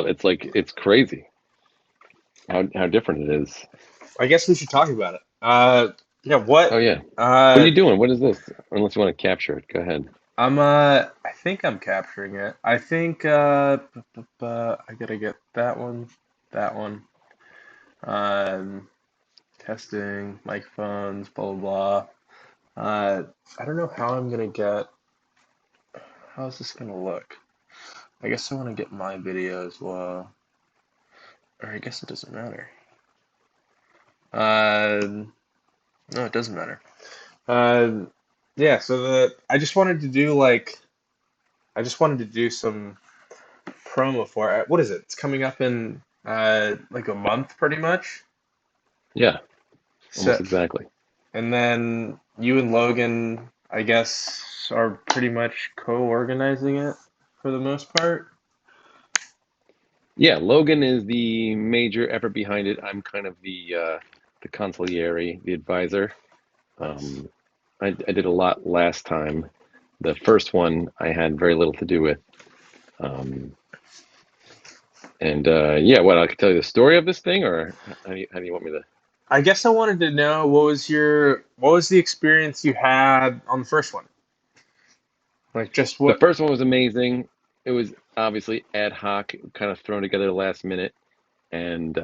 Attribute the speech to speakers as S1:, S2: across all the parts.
S1: It's like it's crazy how different it is.
S2: I guess we should talk about it. Yeah,
S1: Oh
S2: what?
S1: yeah. What are
S2: Uh,
S1: you doing? What is this? Unless you want to capture it, go ahead.
S2: I think I'm capturing it. I think, I gotta get that one. Um, Testing, microphones, blah, blah, blah. I don't know how I'm gonna get, how's this gonna look? I guess I want to get my video as well. Or I guess it doesn't matter. Um, no, it doesn't matter. Um, yeah, so I just wanted to do I just wanted to do some promo for it. What is it? It's coming up in like a month pretty much.
S1: Yeah,
S2: So
S1: almost exactly.
S2: and then you and Logan, I guess, are pretty much co-organizing it for the most part.
S1: Yeah, Logan is the major effort behind it. I'm kind of the consigliere, the advisor. Um, I did a lot last time. The first one I had very little to do with. Um, and yeah, what I could tell you the story of this thing, or how do you want me to?
S2: I guess I wanted to know what was the experience you had on the first one? Like just
S1: The
S2: what
S1: first one was amazing. It was obviously ad hoc, kind of thrown together last minute, and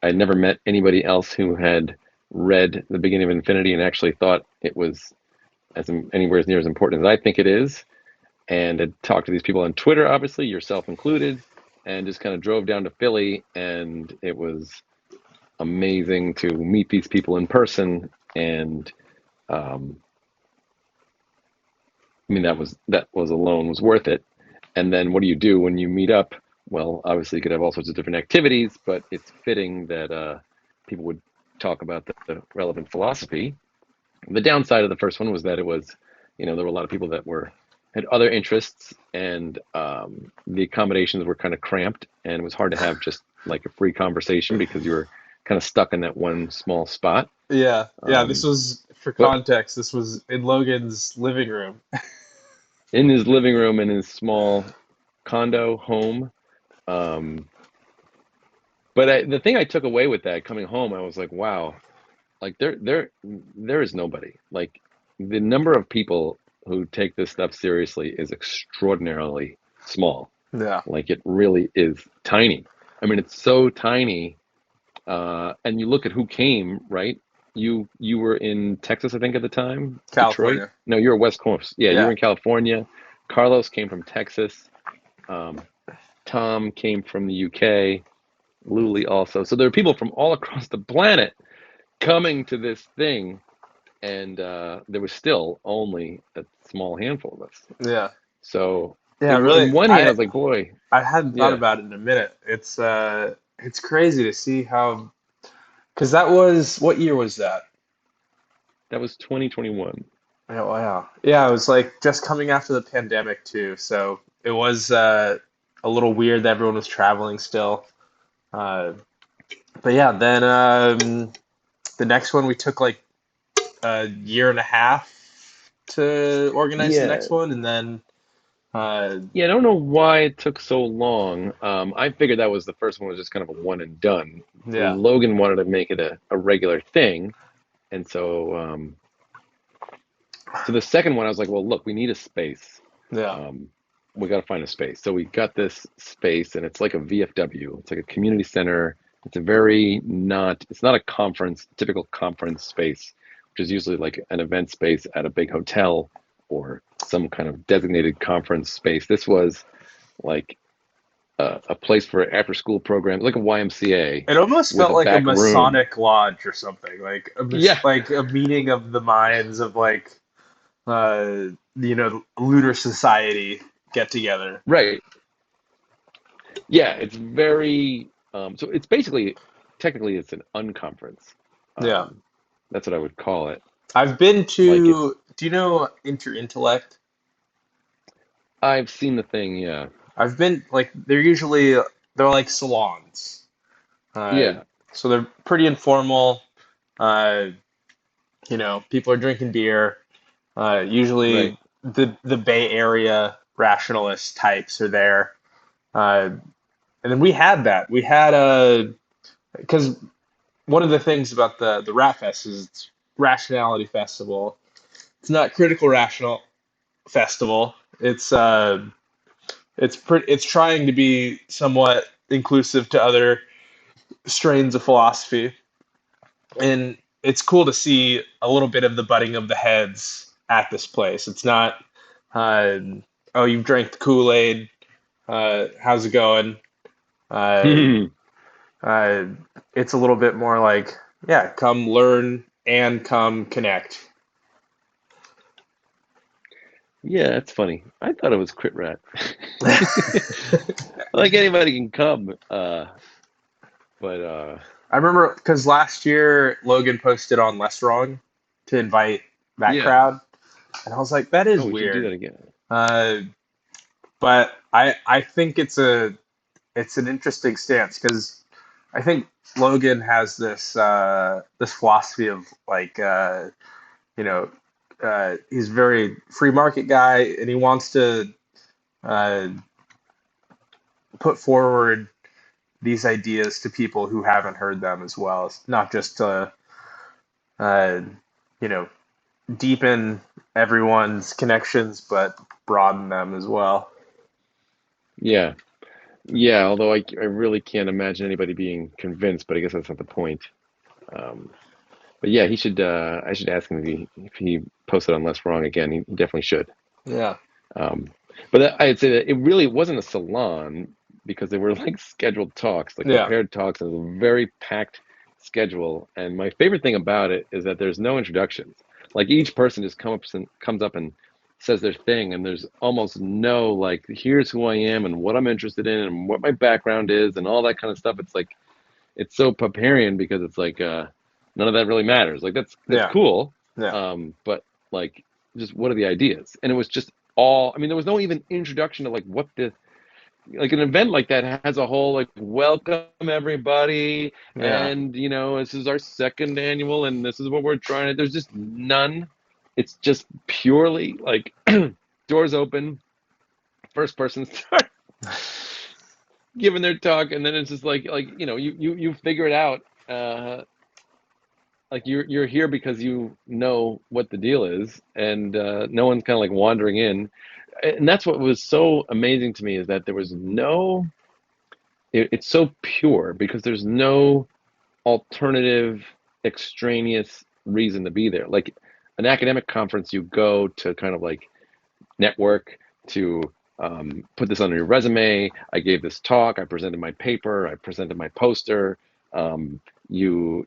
S1: I'd never met anybody else who had read the beginning of Infinity and actually thought it was anywhere as near as important as I think it is. And had talked to these people on Twitter, obviously yourself included, and just kind of drove down to Philly, and it was amazing to meet these people in person. And um, I mean, that was alone was worth it. And then what do you do when you meet up? Well, obviously you could have all sorts of different activities, but it's fitting that people would talk about the relevant philosophy. The downside of the first one was that it was, there were a lot of people that were had other interests, and the accommodations were kind of cramped, and it was hard to have just like a free conversation because you were kind of stuck in that one small spot.
S2: Yeah, yeah, this
S1: Um,
S2: was for
S1: but
S2: context, this was in Logan's living room.
S1: in his living room in his small condo home. Um, but the thing I took away with that coming home, I was like, wow, like there is nobody. Like the number of people who take this stuff seriously is extraordinarily small.
S2: Yeah.
S1: Like it really is tiny. I mean, it's so tiny. And you look at who came, right? You were in Texas, I think, at the time, Detroit.
S2: California.
S1: No, you were West Coast. Yeah, you were
S2: Yeah.
S1: in California. Carlos came from Texas. Um, Tom came from the UK. Luli also. So there are people from all across the planet coming to this thing, and there was still only a small handful of us.
S2: Yeah.
S1: So,
S2: Yeah, really
S1: in one hand, I was like, boy,
S2: I hadn't thought
S1: yeah,
S2: about it in a minute. It's crazy to see how because that was what year was that?
S1: that was 2021.
S2: Yeah, wow. Yeah, it was like just coming after the pandemic too. So it was a little weird that everyone was traveling still. Uh, but yeah, then the next one we took like a year and a half to organize the
S1: Yeah,
S2: next one, and then uh,
S1: yeah. I don't know why it took so long. I figured that was the first one was just kind of a one and done.
S2: yeah,
S1: Logan wanted to make it a regular thing, and so the second one, I was like, well, look, we need a space.
S2: yeah,
S1: Um, we got to find a space. So we got this space, and it's like a VFW. It's like a community center. It's not a conference, typical conference space, which is usually like an event space at a big hotel or some kind of designated conference space. This was like a place for after school programs, like a YMCA
S2: it almost
S1: with
S2: felt
S1: a
S2: like a
S1: back room.
S2: Masonic lodge or something, like
S1: Yeah,
S2: like a meeting of the minds of like lunar society get together.
S1: right. Yeah, it's very so it's basically technically it's an unconference.
S2: Yeah,
S1: Um, that's what I would call it.
S2: I've been
S1: Like it's
S2: to. Do you know Interintellect?
S1: I've seen the thing, yeah.
S2: I've been like they're like salons. Uh,
S1: Yeah,
S2: so they're pretty informal. Uh, people are drinking beer. Usually
S1: right.
S2: the Bay Area rationalist types are there. Uh, and then we had that. We had because one of the things about the Rat Fest is it's Rationality Festival. It's not Critical Rational Festival. It's trying to be somewhat inclusive to other strains of philosophy, and it's cool to see a little bit of the butting of the heads at this place. It's not, uh, oh, you've drank the Kool-Aid. How's it going? Uh, uh, it's a little bit more like, yeah, come learn and come connect.
S1: Yeah, that's funny. I thought it was Crit Rat. Like anybody can come, but
S2: I remember because last year Logan posted on Less Wrong to invite that
S1: yeah.
S2: crowd, and I was like, that
S1: Oh,
S2: is
S1: we should do
S2: weird.
S1: that again.
S2: Uh, but I think it's an interesting stance because I think Logan has this philosophy of like you know he's very free market guy and he wants to uh, put forward these ideas to people who haven't heard them as well. It's not just to uh, you know deepen everyone's connections, but broaden them as well.
S1: Yeah, yeah. Although I really can't imagine anybody being convinced, but I guess that's not the point. Um, but yeah, he should. I should ask him if he posted on Less Wrong again. He definitely should.
S2: Yeah,
S1: Um, but I'd say that it really wasn't a salon because they were like scheduled talks, like
S2: yeah,
S1: prepared talks, and it was a very packed schedule. And my favorite thing about it is that there's no introductions. Like each person just comes up and says their thing, and there's almost no like, here's who I am and what I'm interested in and what my background is and all that kind of stuff. It's like it's so Popperian because it's like none of that really matters. Like that's
S2: yeah,
S1: cool,
S2: yeah,
S1: but like just what are the ideas? And it was just all. I mean, there was no even introduction to like what the like an event like that has a whole like welcome everybody,
S2: yeah,
S1: and this is our second annual and this is what we're trying to. There's just none. It's just purely like doors open, first person start giving their talk, and then it's just like you figure it out. Like you're here because you know what the deal is, and no one's kind of like wandering in, and that's what was so amazing to me is that there was no. It's so pure because there's no alternative, extraneous reason to be there. Like an academic conference, you go to kind of like network to put this on your resume. I gave this talk. I presented my paper. I presented my poster. Um, your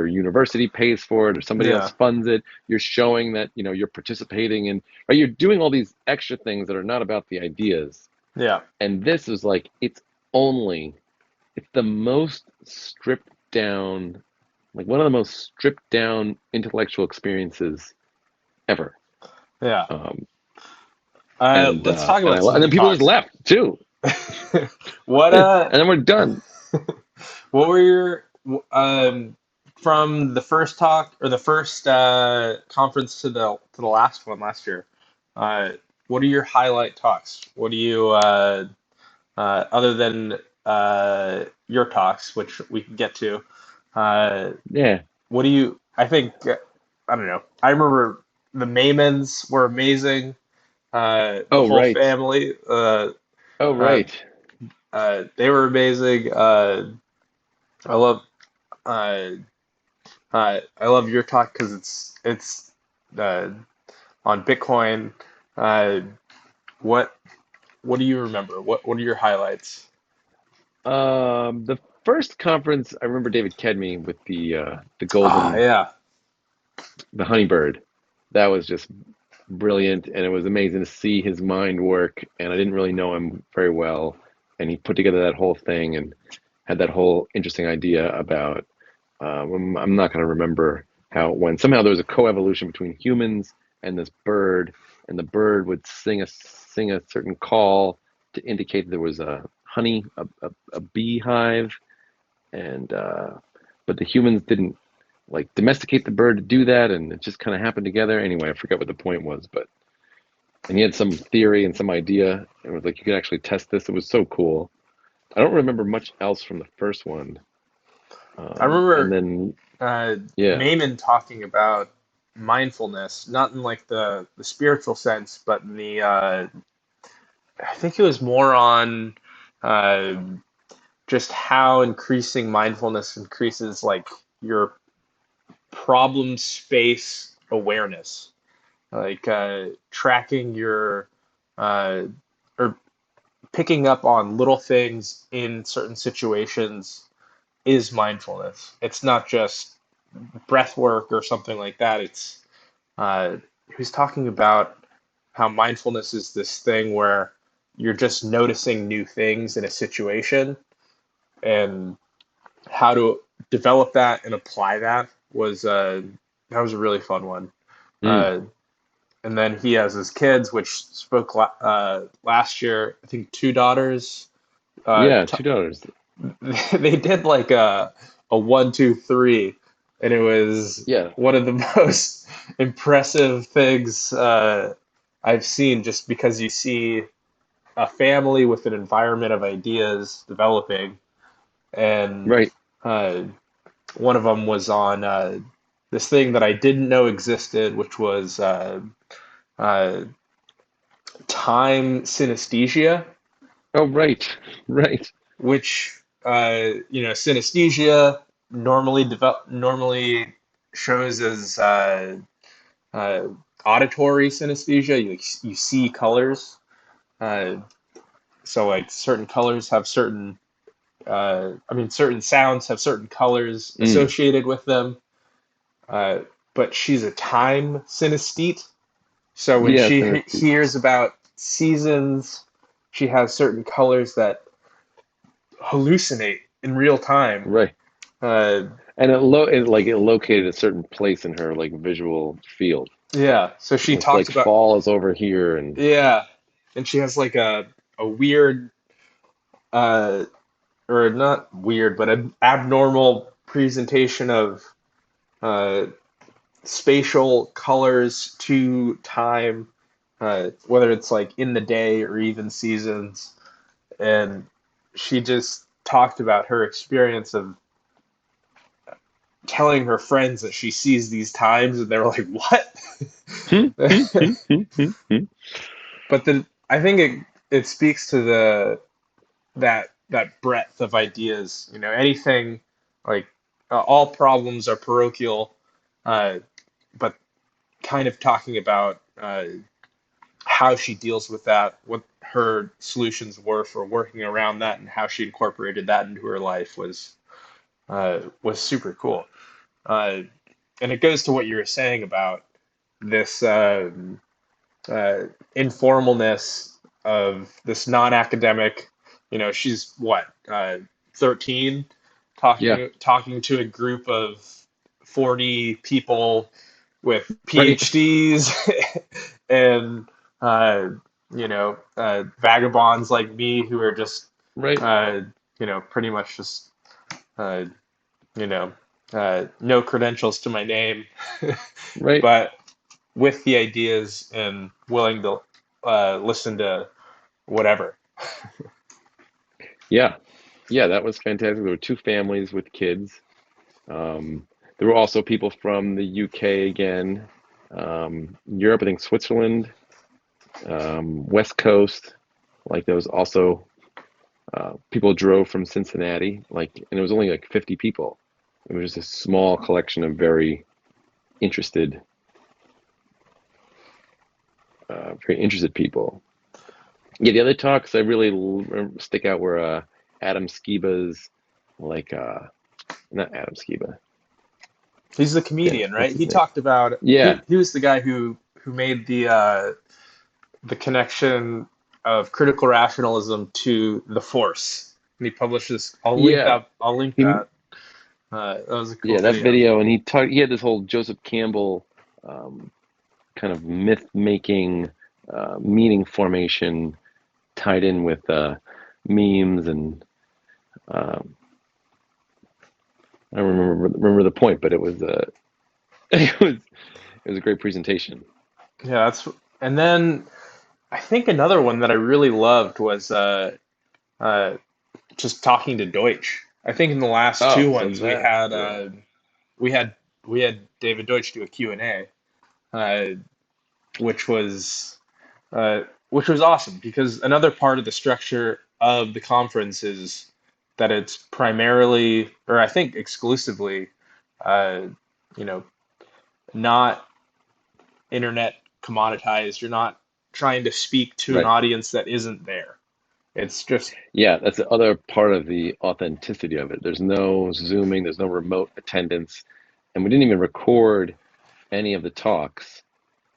S1: university pays for it, or somebody else
S2: yeah,
S1: funds it. You're showing that you're participating in, right? You're doing all these extra things that are not about the ideas.
S2: yeah,
S1: And this is like it's the most stripped down, like one of the most stripped down intellectual experiences ever.
S2: yeah.
S1: Um, and
S2: Let's talk
S1: and
S2: about some
S1: and
S2: of
S1: then
S2: the
S1: people just
S2: talks.
S1: left too,
S2: What
S1: and then we're done.
S2: what were your from the first talk or the first conference to the last one last year? Uh, what are your highlight talks? What do you other than your talks, which we can get to? Uh,
S1: Yeah.
S2: what do you? I think I don't know. I remember the Maymans were amazing. The
S1: Oh
S2: whole
S1: right.
S2: family.
S1: Oh
S2: Uh,
S1: right.
S2: they were amazing. I love uh, I love your talk because it's uh, on Bitcoin. Uh, what what do you remember? What are your highlights?
S1: The first conference, I remember David Kedme with the
S2: Ah,
S1: golden
S2: yeah,
S1: the Honeybird. That was just brilliant, and it was amazing to see his mind work. And I didn't really know him very well, and he put together that whole thing and had that whole interesting idea about. I'm not going to remember how it went. Somehow there was a coevolution between humans and this bird, and the bird would sing a certain call to indicate there was a honey, a beehive, and but the humans didn't like domesticate the bird to do that, and it just kind of happened together. Anyway, I forget what the point was, but and he had some theory and some idea. It was like you could actually test this. It was so cool. I don't remember much else from the first one.
S2: I
S1: And
S2: remember
S1: then
S2: uh,
S1: yeah,
S2: Maimon talking about mindfulness, not in like the spiritual sense, but in the I think it was more on uh, just how increasing mindfulness increases like your problem space awareness, like tracking your uh, or picking up on little things in certain situations is mindfulness. It's not just breath work or something like that. It's he was talking about how mindfulness is this thing where you're just noticing new things in a situation, and how to develop that and apply that was a really fun one.
S1: mm,
S2: Uh, and then he has his kids, which spoke last year. I think two daughters.
S1: yeah, $2.
S2: They did like a 1, 2, 3, and it was
S1: Yeah,
S2: one of the most impressive things I've seen. Just because you see a family with an environment of ideas developing, and
S1: right.
S2: uh, one of them was on this thing that I didn't know existed, which was uh, time synesthesia,
S1: Oh, right, right.
S2: which synesthesia normally shows as uh, auditory synesthesia. You see colors. Uh, so like certain colors have certain certain sounds have certain colors
S1: Mm,
S2: associated with them. Uh, but she's a time synesthete. So when
S1: yeah,
S2: she
S1: synesthesia.
S2: hears about seasons, she has certain colors that hallucinate in real time.
S1: Right.
S2: Uh,
S1: And it located a certain place in her like visual field.
S2: yeah, so she
S1: It's
S2: talked
S1: like
S2: about
S1: fall is over here, and
S2: yeah, and she has like a weird uh, or not weird, but an abnormal presentation of uh, spatial colors to time, whether it's like in the day or even seasons. And she just talked about her experience of telling her friends that she sees these times, and they were like, "What?"
S1: Hmm, hmm, hmm, hmm, hmm, hmm.
S2: But then I think it speaks to the that breadth of ideas. Anything like all problems are parochial, uh, but kind of talking about how she deals with that, what her solutions were for working around that, and how she incorporated that into her life was super cool. Uh, and it goes to what you were saying about this uh, informalness of this non-academic. She's what 13,
S1: Yeah,
S2: talking to a group of 40 people with
S1: right,
S2: PhDs and vagabonds like me who are just
S1: right,
S2: uh, pretty much just uh, you know no credentials to my name,
S1: right.
S2: but with the ideas and willing to listen to whatever.
S1: Yeah, yeah, that was fantastic. There were two families with kids. There were also people from the UK again, Europe, I think Switzerland, West Coast. Like there was also people drove from Cincinnati, and it was only like 50 people. It was just a small collection of interested, very interested people. Yeah, the other talks I really stick out were Adam Skiba's, like not Adam Skiba.
S2: He's the
S1: Damn it,
S2: comedian,
S1: what's
S2: right?
S1: his
S2: He
S1: name?
S2: talked about
S1: Yeah,
S2: he was the guy who made the connection of critical rationalism to the Force. And he published this. I'll link
S1: yeah,
S2: that. I'll link
S1: he,
S2: that. That was a cool
S1: yeah, that
S2: video.
S1: video, and he had this whole Joseph Campbell um, kind of myth making, meaning formation tied in with memes and um, I don't remember the point, but it was it was a great presentation.
S2: Yeah, that's. And then I think another one that I really loved was uh, just talking to Deutsch. I think in the last two
S1: Oh, so
S2: ones
S1: that, yeah,
S2: we had we had David Deutsch do a Q&A, uh, which was which was awesome because another part of the structure of the conference is that it's primarily, or I think exclusively, uh, you know, not internet commoditized. You're not trying to speak to an
S1: right.
S2: audience that isn't there. It's just,
S1: Yeah, that's the other part of the authenticity of it. There's no Zooming, there's no remote attendance, and we didn't even record any of the talks,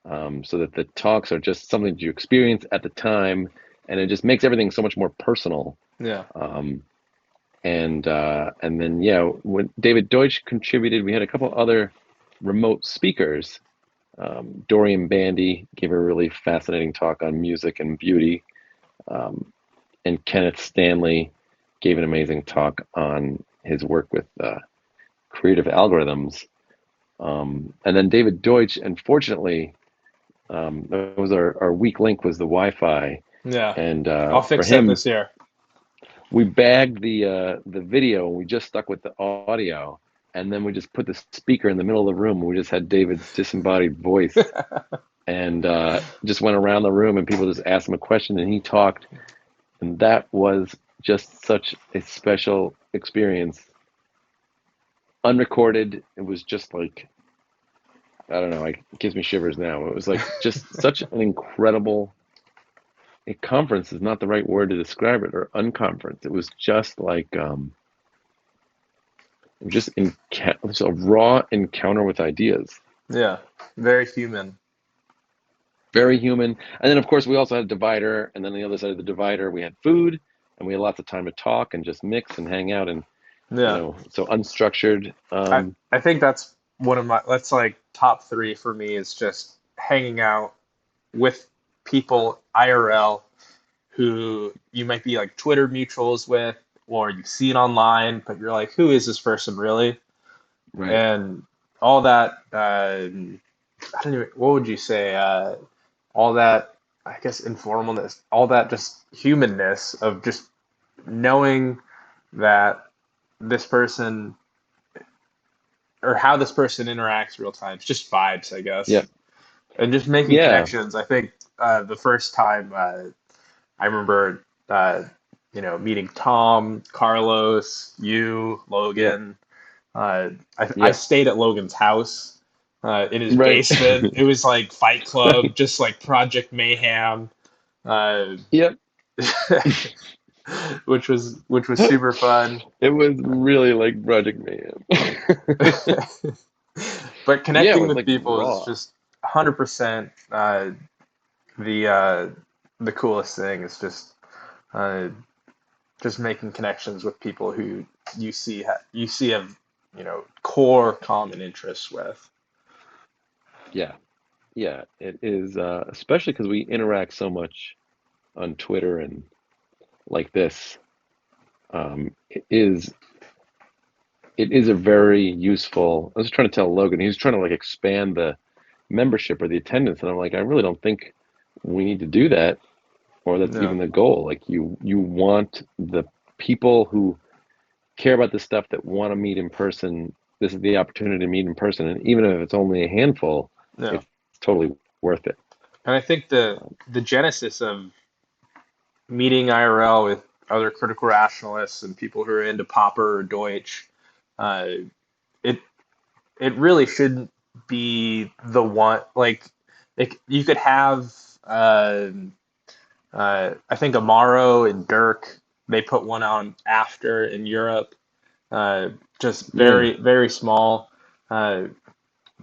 S1: so that the talks are just something that you experience at the time, and it just makes everything so much more personal.
S2: yeah,
S1: Um, and then yeah, when David Deutsch contributed, we had a couple other remote speakers. Dorian Bandy gave a really fascinating talk on music and beauty. Um, and Kenneth Stanley gave an amazing talk on his work with creative algorithms. And then David Deutsch, unfortunately, that was our weak link was the Wi-Fi,
S2: yeah.
S1: and
S2: I'll
S1: for
S2: fix that
S1: him,
S2: this year.
S1: we bagged the video and we just stuck with the audio, and then we just put the speaker in the middle of the room. And we just had David's disembodied voice, and just went around the room, and people just asked him a question, and he talked, and that was just such a special experience. Unrecorded, it was just like I don't know, it gives me shivers now. It was like just such an incredible a conference is not the right word to describe it, or unconference. It was just like it was just it was a raw encounter with ideas.
S2: Yeah, very human.
S1: Very human. And then of course we also had a divider, and then on the other side of the divider we had food, and we had lots of time to talk and just mix and hang out, and
S2: Yeah.
S1: so unstructured.
S2: I think that's one of my, that's like top three for me is just hanging out with people IRL who you might be like Twitter mutuals with, or you see it online, but you're like, who is this person really?
S1: Right.
S2: And all that, I don't even, what would you say? All that, I guess, informalness, all that just humanness of just knowing that this person or how this person interacts real time. It's just vibes, I
S1: Yeah.
S2: guess, and just making
S1: Yeah.
S2: connections. I think the first time I remember, meeting Tom, Carlos, you,
S1: Yeah.
S2: Logan. I
S1: Yeah.
S2: stayed at Logan's house in his
S1: Right.
S2: basement. It was like Fight Club, just like Project Mayhem, uh,
S1: Yep.
S2: which was super fun.
S1: It was really like Project Mayhem.
S2: But
S1: Yeah, it
S2: connecting
S1: was
S2: with
S1: like
S2: people is
S1: raw.
S2: just 100% the uh, the coolest thing. Is uh, just making connections with people who you see have core common interests with.
S1: Yeah. Yeah, it is especially because we interact so much on Twitter and like this. It is a very useful. I was trying to tell Logan, he was trying to like expand the membership or the attendance, and I'm like, I really don't think we need to do that, or that's
S2: Yeah,
S1: even the goal. Like you want the people who care about the stuff that want to meet in person. This is the opportunity to meet in person, and even if it's only a handful,
S2: yeah.
S1: it's totally worth it.
S2: And I think the genesis of meeting IRL with other critical rationalists and people who are into Popper or Deutsch, uh, it it really shouldn't be the one you could have I think Amaro and Dirk, they put one on after in Europe, uh, just
S1: Yeah,
S2: very very small, uh,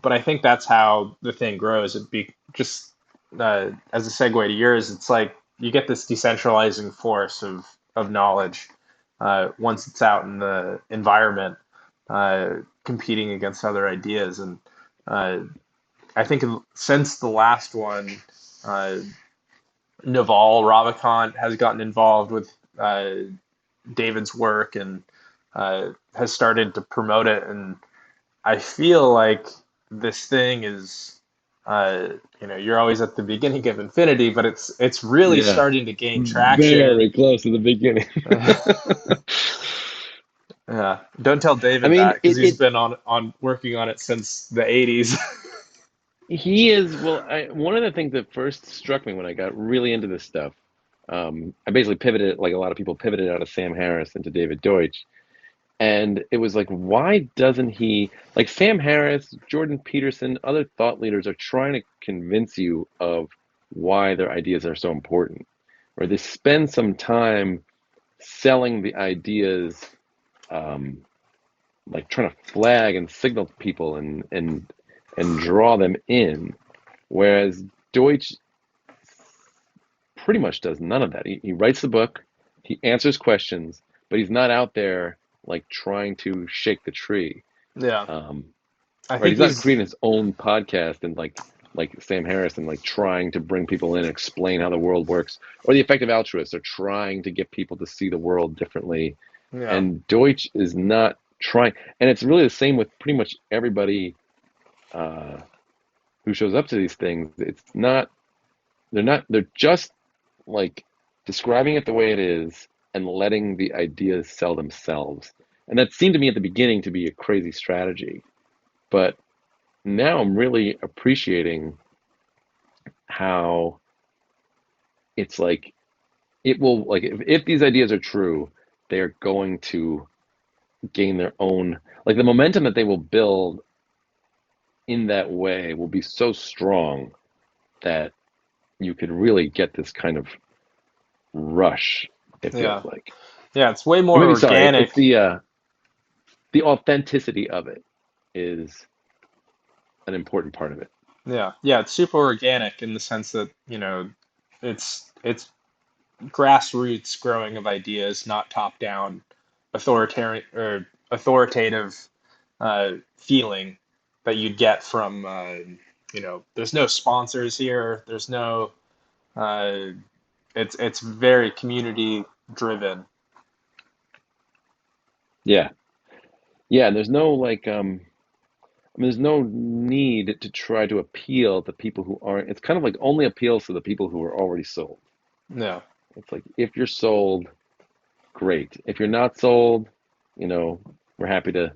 S2: but I think that's how the thing grows. It'd be just as a segue to yours, it's like you get this decentralizing force of knowledge once it's out in the environment, competing against other ideas. And uh, I think since the last one, uh, Naval Ravikant has gotten involved with David's work and has started to promote it. And I feel like this thing is uh, you're always at the beginning of infinity, but it's really
S1: Yeah,
S2: starting to gain traction.
S1: very close to the beginning.
S2: Yeah, don't tell
S1: I
S2: David
S1: mean,
S2: that because he's been on working on it since the 80s.
S1: he is, well, one of the things that first struck me when I got really into this stuff, I basically pivoted, like a lot of people pivoted out of Sam Harris into David Deutsch. And it was like, why doesn't he, like Sam Harris, Jordan Peterson, other thought leaders are trying to convince you of why their ideas are so important, or they spend some time selling the ideas, um, like trying to flag and signal people and draw them in, whereas Deutsch pretty much does none of that. He writes the book, he answers questions, but he's not out there like trying to shake the tree.
S2: Yeah,
S1: Um,
S2: I
S1: right,
S2: think
S1: he's not
S2: he's
S1: creating his own podcast and like Sam Harris and like trying to bring people in and explain how the world works, or the effective altruists are trying to get people to see the world differently.
S2: yeah,
S1: And Deutsch is not trying, and it's really the same with pretty much everybody uh, who shows up to these things. It's not they're just like describing it the way it is and letting the ideas sell themselves. And that seemed to me at the beginning to be a crazy strategy. But now I'm really appreciating how it's like it will, like if these ideas are true, they're going to gain their own, like the momentum that they will build in that way will be so strong that you could really get this kind of rush, it feels
S2: yeah,
S1: like.
S2: yeah. It's way
S1: Or
S2: more
S1: maybe sorry, it's
S2: organic.
S1: the authenticity of it is an important part of it.
S2: Yeah, yeah. It's super organic in the sense that it's grassroots growing of ideas, not top down, authoritative feeling that you'd get from There's no sponsors here. There's no. Uh, it's very community driven.
S1: Yeah. Yeah, and there's no like I mean, there's no need to try to appeal to people who aren't. It's kind of like only appeals to the people who are already sold.
S2: No.
S1: It's like if you're sold, great. If you're not sold, you know, we're happy to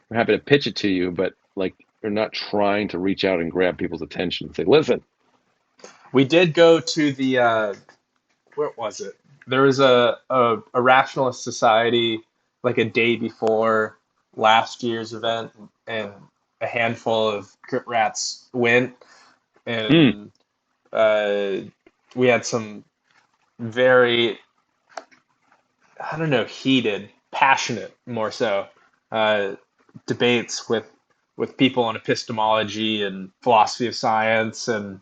S1: we're happy to pitch it to you, but like we're not trying to reach out and grab people's attention and say, listen,
S2: We did go to the where was it? There was a rationalist society like a day before last year's event, and a handful of crit rats went,
S1: hmm,
S2: and uh, we had some very, I don't know, heated, passionate, more so, uh, debates with people on epistemology and philosophy of science, and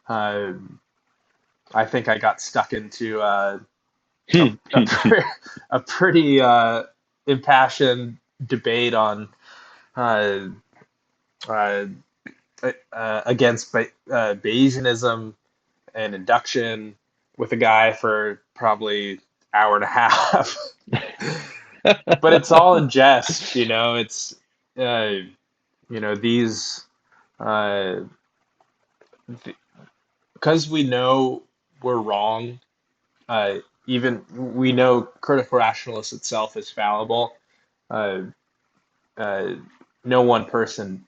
S2: uh, I think I got stuck into a,
S1: hmm,
S2: a, a pretty impassioned debate on uh, uh, against Bayesianism and induction with a guy for probably hour and a half. But it's all in jest, It's uh, these uh, because we know we're wrong. Even we know critical rationalist itself is fallible. Uh, uh, no one person,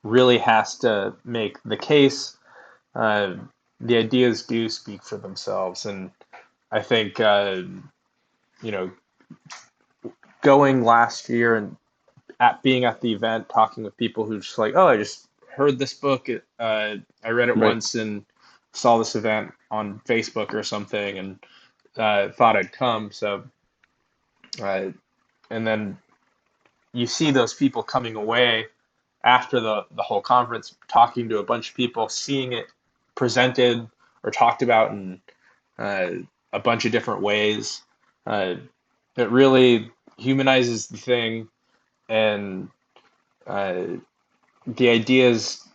S2: really has to make the case. Uh, the ideas do speak for themselves, and I think you know going last year and being at the event, talking with people who just like, oh, I just heard this book. I read it
S1: right.
S2: once and saw this event on Facebook or something, and thought I'd come. So, uh, and then you see those people coming away after the whole conference, talking to a bunch of people, seeing it presented or talked about in uh, a bunch of different ways. Uh, it really humanizes the thing, and uh, the ideas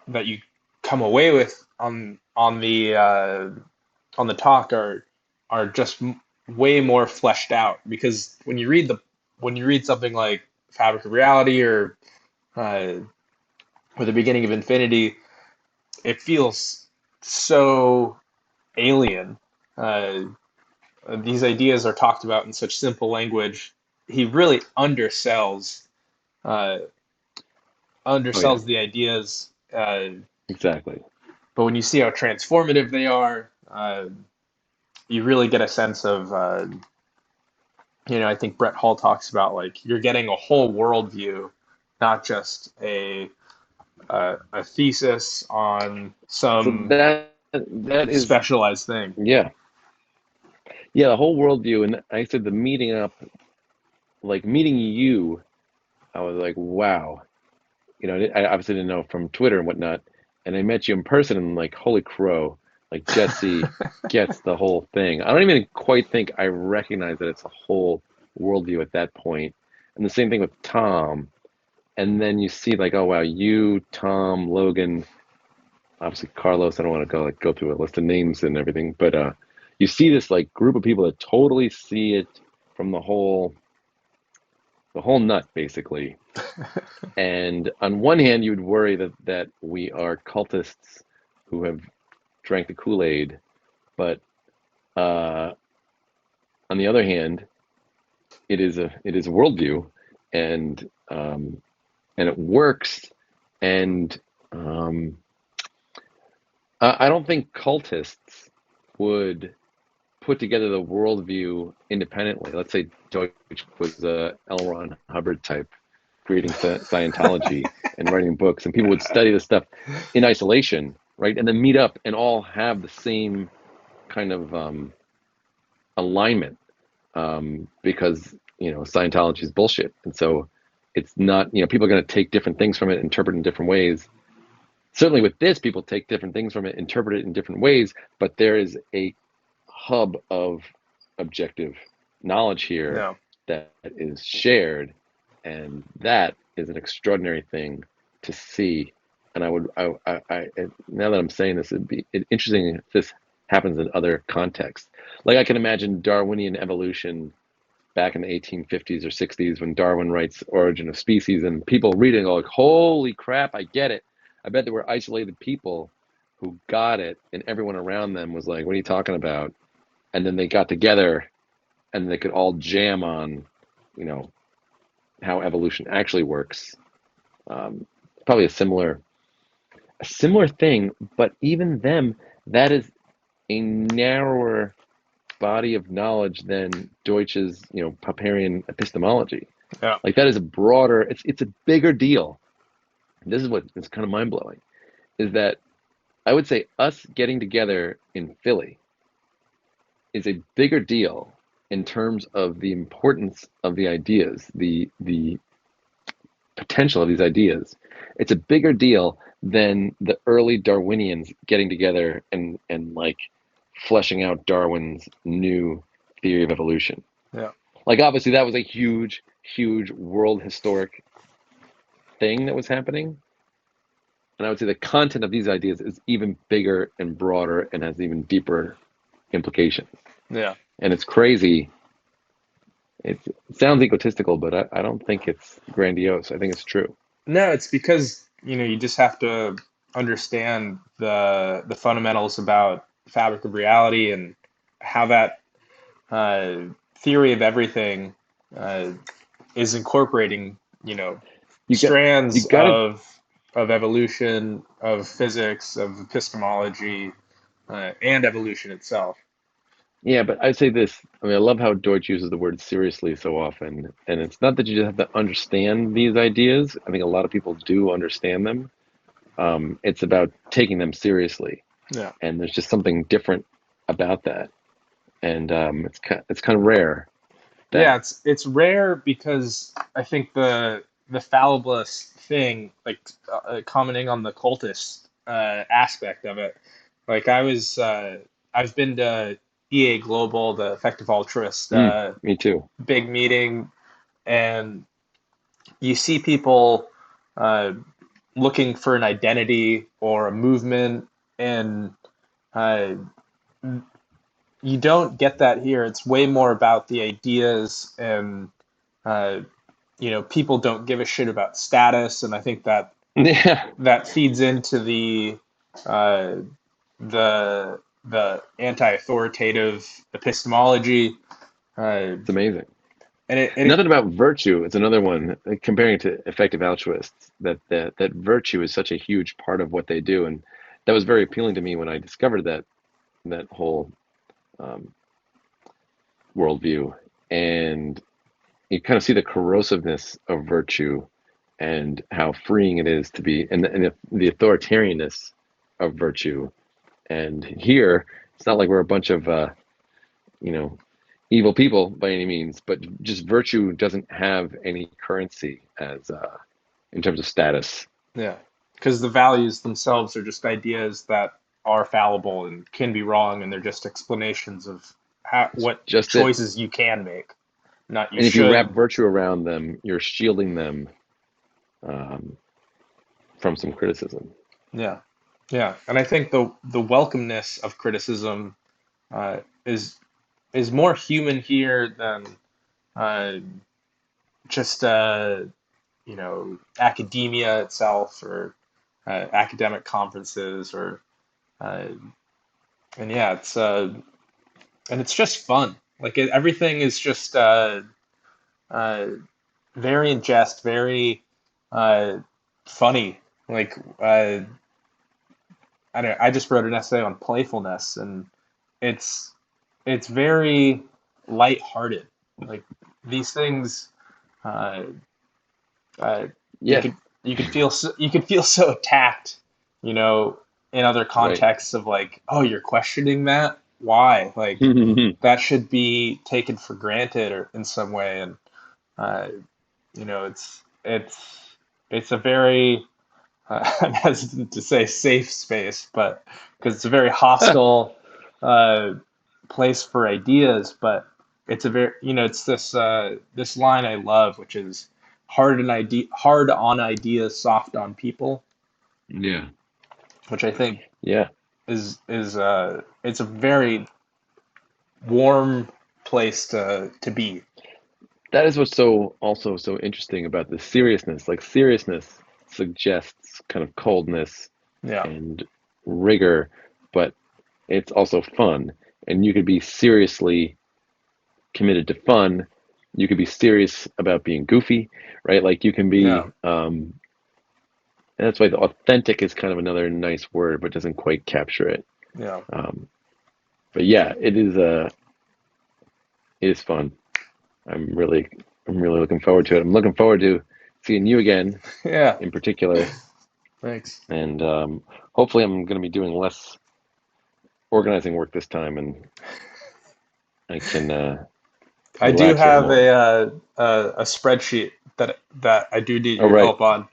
S2: that you come away with on the talk are just way more fleshed out, because when you read something like Fabric of Reality or uh, or the beginning of Infinity, it feels so alien. Uh, these ideas are talked about in such simple language. He really uh,
S1: Oh yeah,
S2: undersells the ideas.
S1: exactly.
S2: But when you see how transformative they are, you really get a sense of, I think Brett Hall talks about like you're getting a whole worldview, not just a thesis on
S1: So
S2: some
S1: that is
S2: specialized thing.
S1: yeah, yeah. The whole worldview, and I said the meeting up, like meeting you, I was like, wow. I obviously didn't know from Twitter and whatnot, and I met you in person, and like, holy crow, like Jesse gets the whole thing. I don't even quite think I recognize that it's a whole worldview at that point. And the same thing with Tom. And then you see like, oh wow, you, Tom, Logan, obviously Carlos. I don't want to go through a list of names and everything, but you see this like group of people that totally see it from the whole nut basically. And on one hand, you would worry that we are cultists who have drank the Kool-Aid, but uh, on the other hand, it is a worldview, and and it works. And um, I don't think cultists would put together the worldview independently. Let's say Deutsch was a L. Ron Hubbard type, creating Scientology and writing books, and people would study this stuff in isolation, right? And then meet up and all have the same kind of alignment, because Scientology is bullshit, and so it's not. People are going to take different things from it, interpret it in different ways. Certainly with this, people take different things from it, interpret it in different ways, but there is a hub of objective knowledge here
S2: No.
S1: that is shared, and that is an extraordinary thing to see. And now that I'm saying this, it'd be interesting if this happens in other contexts. Like I can imagine Darwinian evolution back in the 1850s or 60s when Darwin writes Origin of Species, and people reading go like, "Holy crap, I get it." I bet there were isolated people who got it, and everyone around them was like, "What are you talking about?" And then they got together, and they could all jam on, you know, how evolution actually works. Um, Probably a similar thing, but even them, that is a narrower body of knowledge than Deutsch's, Popperian epistemology.
S2: Yeah.
S1: Like that is a broader, it's a bigger deal. This is what is kind of mind blowing, is that I would say us getting together in Philly is a bigger deal in terms of the importance of the ideas, the potential of these ideas. It's a bigger deal than the early Darwinians getting together and like fleshing out Darwin's new theory of evolution.
S2: Yeah.
S1: Like obviously that was a huge, huge world historic thing that was happening. And I would say the content of these ideas is even bigger and broader and has even deeper implications.
S2: Yeah.
S1: And it's crazy. It sounds egotistical, but I don't think it's grandiose. I think it's true.
S2: No, it's because, you just have to understand the fundamentals about the fabric of reality and how that uh, theory of everything uh, is incorporating,
S1: You got you
S2: strands
S1: got to
S2: of evolution, of physics, of epistemology, and evolution itself.
S1: Yeah, but I'd say this. I mean, I love how Deutsch uses the word seriously so often. And it's not that you just have to understand these ideas. I think a lot of people do understand them. It's about taking them seriously.
S2: Yeah.
S1: And there's just something different about that. And it's kind of rare that
S2: Yeah, it's rare because I think the fallibilist thing, like commenting on the cultist aspect of it. Like I've been to EA Global, the Effective Altruist
S1: me too.
S2: big meeting, and you see people uh, looking for an identity or a movement, and uh, you don't get that here. It's way more about the ideas and uh, people don't give a shit about status, and I think that
S1: Yeah,
S2: that feeds into uh, the anti-authoritative epistemology, uh,
S1: it's amazing.
S2: and it
S1: Nothing about virtue. It's another one comparing it to effective altruists. That virtue is such a huge part of what they do, and that was very appealing to me when I discovered that whole um, worldview. And you kind of see the corrosiveness of virtue and how freeing it is to be, and the authoritarianness of virtue. And here, it's not like we're a bunch of you know, evil people by any means, but just virtue doesn't have any currency as in terms of status.
S2: yeah, because the values themselves are just ideas that are fallible and can be wrong, and they're just explanations of
S1: It's
S2: what
S1: just it.
S2: choices you can make, not you
S1: And if you wrap
S2: should.
S1: virtue around them, you're shielding them um, from some criticism.
S2: Yeah, yeah, and I think the welcomeness of criticism uh, is more human here than uh, just academia itself or academic conferences or uh, and yeah, it's just fun. Like everything is just uh, very in jest, very uh, funny. Like I don't know, I just wrote an essay on playfulness, and it's it's very lighthearted. Like these things, uh, uh, you
S1: Yeah,
S2: could you could feel so attacked, you know, in other
S1: right.
S2: contexts of like, oh, you're questioning that? Why? Like that should be taken for granted or in some way, and uh, it's a very I'm hesitant to say safe space, but because it's a very hostile uh, place for ideas, but it's a very it's this line I love, which is hard on ideas, soft on people,
S1: Yeah,
S2: which I think
S1: yeah.
S2: is it's a very warm place to be.
S1: That is what's so also so interesting about the seriousness. Like seriousness suggests kind of coldness
S2: Yeah,
S1: and rigor, but it's also fun. And you could be seriously committed to fun. You could be serious about being goofy, right? Like you can
S2: yeah,
S1: be, and that's why the authentic is kind of another nice word, but doesn't quite capture it.
S2: yeah,
S1: Um, but yeah, it is fun. I'm really, I'm really looking forward to it. I'm looking forward to seeing you again
S2: yeah.
S1: in particular,
S2: Thanks.
S1: and hopefully I'm going to be doing less organizing work this time, and I can
S2: I do
S1: relax a little
S2: have
S1: more.
S2: a spreadsheet that I do need
S1: Oh,
S2: your
S1: right.
S2: help on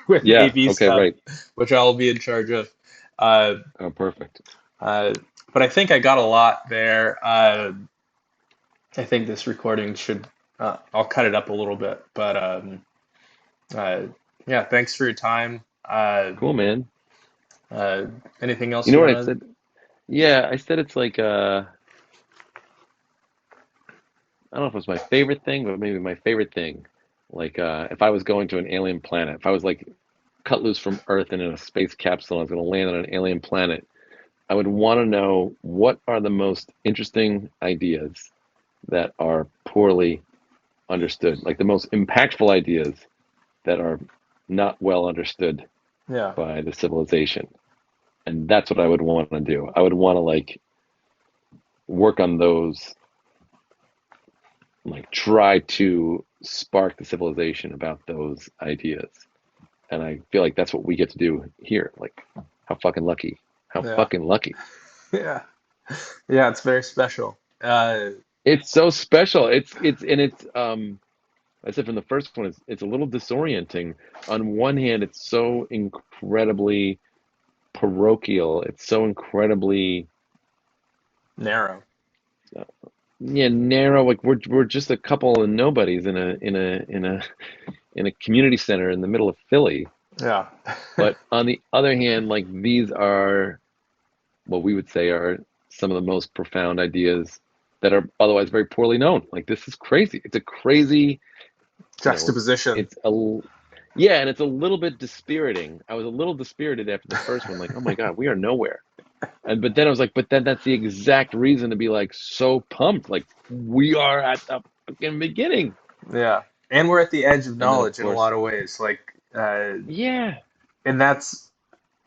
S2: with
S1: Yeah.
S2: AV
S1: Okay.
S2: stuff,
S1: Right.
S2: which I'll be in charge of. Uh,
S1: Oh, perfect.
S2: uh, but I think I got a lot there. I think this recording should I'll cut it up a little bit, but uh, yeah, thanks for your time.
S1: Cool, man.
S2: Uh, anything
S1: You
S2: else
S1: know
S2: you
S1: what I
S2: want to?
S1: said? Yeah, I said it's like I don't know if it was my favorite thing, but maybe my favorite thing. Like if I was going to an alien planet, if I was like cut loose from Earth and in a space capsule, and I was going to land on an alien planet, I would want to know what are the most interesting ideas that are poorly understood, like the most impactful ideas that are not well understood
S2: Yeah,
S1: by the civilization. And that's what I would want to do. I would want to like work on those, like try to spark the civilization about those ideas. And I feel like that's what we get to do here. Like, how fucking lucky. How
S2: yeah,
S1: fucking lucky.
S2: yeah, yeah. It's very special.
S1: It's so special. It's I said from the first one, it's a little disorienting. On one hand, it's so incredibly parochial. It's so incredibly
S2: Narrow.
S1: uh, yeah, narrow. Like we're just a couple of nobodies in a community center in the middle of Philly.
S2: Yeah,
S1: But on the other hand, like these are what we would say are some of the most profound ideas that are otherwise very poorly known. Like this is crazy. It's a crazy, you know,
S2: juxtaposition.
S1: it's a Yeah, and it's a little bit dispiriting. I was a little dispirited after the first one, like, oh my God, we are nowhere. And but then I was like, but then that's the exact reason to be like so pumped. Like we are at the fucking beginning.
S2: Yeah. And we're at the edge of
S1: And then of
S2: knowledge in a
S1: course,
S2: lot of ways.
S1: yeah.
S2: And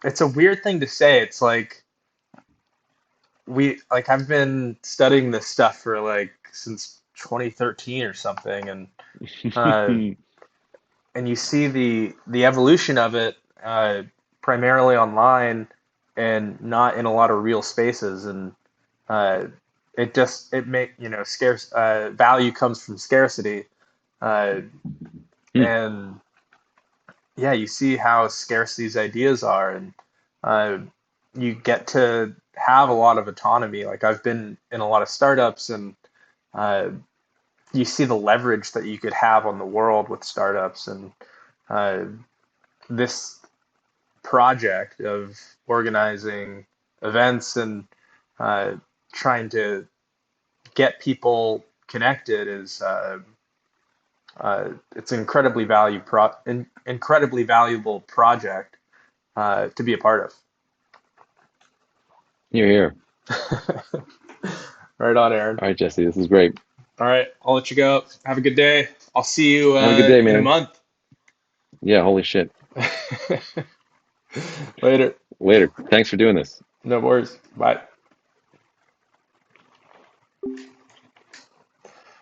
S2: it's a weird thing to say. It's like I've been studying this stuff for like since 2013 or something, uh, and you see the evolution of it primarily online and not in a lot of real spaces, and uh, it make scarce value comes from scarcity, uh, and yeah, you see how scarce these ideas are, and uh, you get to have a lot of autonomy. Like I've been in a lot of startups, and uh, you see the leverage that you could have on the world with startups, and uh, this project of organizing events and uh, trying to get people connected is it's an incredibly valuable project to be a part
S1: You're here.
S2: of. Right on, Aaron.
S1: All right, Jesse, this is great.
S2: All right, I'll let you go. Have a good day. I'll see you
S1: Have a good day,
S2: in a
S1: man.
S2: month.
S1: Yeah, holy shit.
S2: Later.
S1: Later. Thanks for doing this.
S2: No worries. Bye.